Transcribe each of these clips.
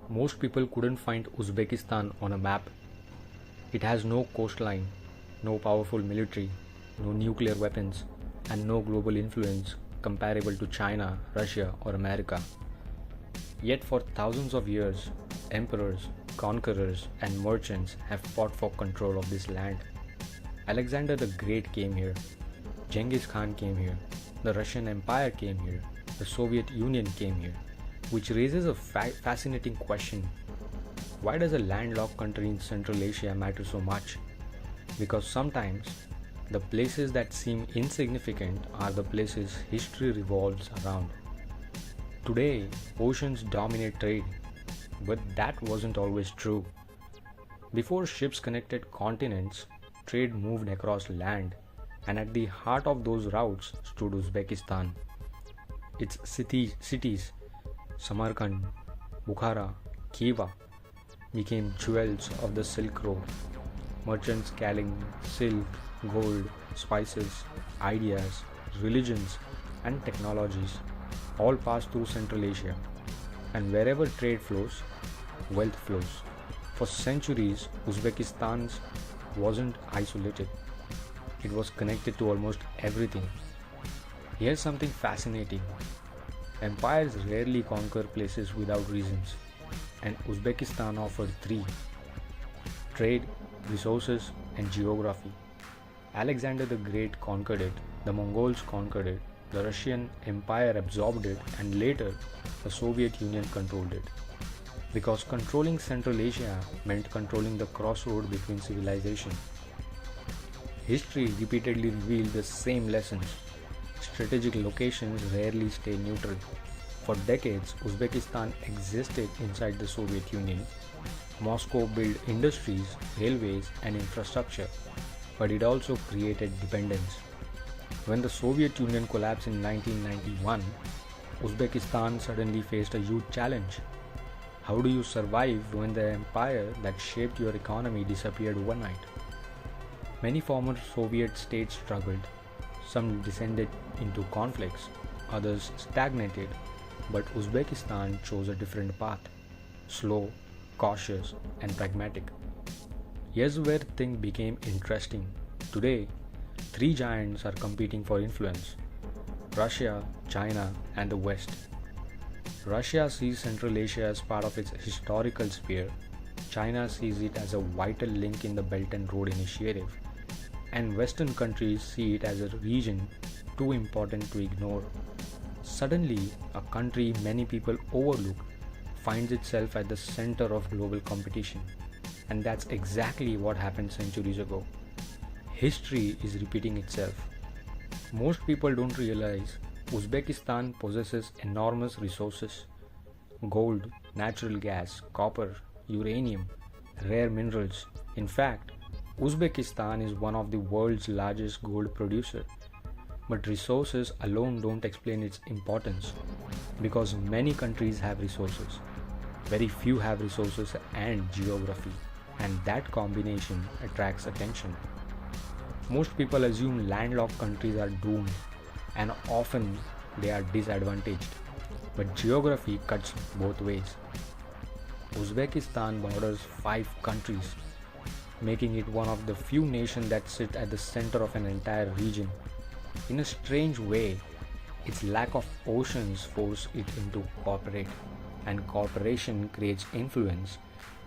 Most people couldn't find Uzbekistan on a map. It has no coastline, no powerful military, no nuclear weapons, and no global influence comparable to China, Russia, or America. Yet, for thousands of years, emperors, conquerors, and merchants have fought for control of this land. Alexander the Great came here, Genghis Khan came here, the Russian Empire came here, the Soviet Union came here, which raises a fascinating question. Why does a landlocked country in Central Asia matter so much? Because sometimes the places that seem insignificant are the places history revolves around. Today, oceans dominate trade, but that wasn't always true. Before ships connected continents, trade moved across land, and at the heart of those routes stood Uzbekistan. Its cities, Samarkand, Bukhara, Khiva, became jewels of the Silk Road. Merchants carrying silk, gold, spices, ideas, religions, and technologies all pass through Central Asia. And wherever trade flows, wealth flows. For centuries, Uzbekistan wasn't isolated, it was connected to almost everything. Here's something fascinating: empires rarely conquer places without reasons, and Uzbekistan offered three: trade, resources, and geography. Alexander the Great conquered it, the Mongols conquered it, the Russian Empire absorbed it, and later the Soviet Union controlled it. Because controlling Central Asia meant controlling the crossroad between civilization. History repeatedly revealed the same lessons. Strategic locations rarely stay neutral. For decades, Uzbekistan existed inside the Soviet Union. Moscow built industries, railways, and infrastructure, but it also created dependence. When the Soviet Union collapsed in 1991, Uzbekistan suddenly faced a huge challenge. How do you survive when the empire that shaped your economy disappeared overnight? Many former Soviet states struggled. Some descended into conflicts, others stagnated, but Uzbekistan chose a different path: slow, cautious, and pragmatic. Here's where things became interesting. Today, three giants are competing for influence: Russia, China, and the West. Russia sees Central Asia as part of its historical sphere. China sees it as a vital link in the Belt and Road Initiative, and Western countries see it as a region too important to ignore. Suddenly, a country many people overlook finds itself at the center of global competition, and that's exactly what happened centuries ago. History is repeating itself. Most people don't realize Uzbekistan possesses enormous resources: gold, natural gas, copper, uranium, rare minerals. In fact, Uzbekistan is one of the world's largest gold producers. But resources alone don't explain its importance, because many countries have resources. Very few have resources and geography, and that combination attracts attention. Most people assume landlocked countries are doomed, and often they are disadvantaged. But geography cuts both ways. Uzbekistan borders 5 countries, making it one of the few nations that sit at the center of an entire region. In a strange way, its lack of oceans forces it into cooperate, and cooperation creates influence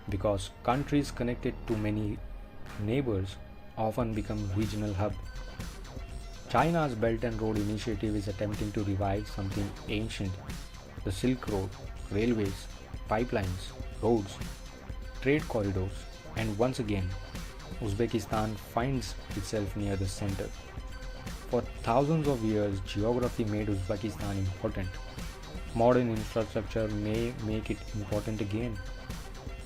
because countries connected to many neighbors often become regional hub. China's Belt and Road Initiative is attempting to revive something ancient: the Silk Road, railways, pipelines, roads, trade corridors, and once again, Uzbekistan finds itself near the center. For thousands of years, geography made Uzbekistan important. Modern infrastructure may make it important again,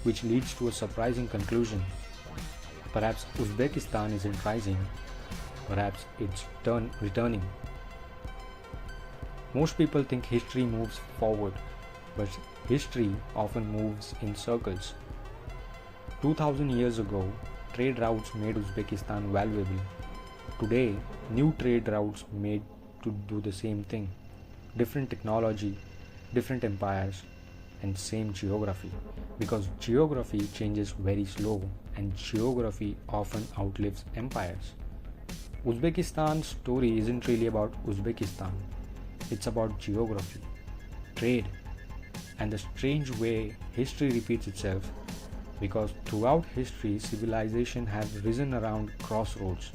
which leads to a surprising conclusion. Perhaps Uzbekistan isn't rising, perhaps it's returning. Most people think history moves forward, but history often moves in circles. 2000 years ago, trade routes made Uzbekistan valuable. Today, new trade routes made to do the same thing. Different technology, different empires, and same geography, because geography changes very slow and geography often outlives empires. Uzbekistan's story isn't really about Uzbekistan, it's about geography, trade, and the strange way history repeats itself, because throughout history civilization have risen around crossroads,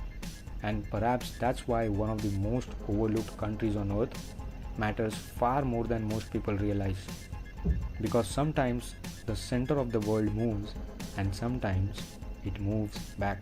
and perhaps that's why one of the most overlooked countries on earth matters far more than most people realize, because sometimes the center of the world moves and sometimes it moves back.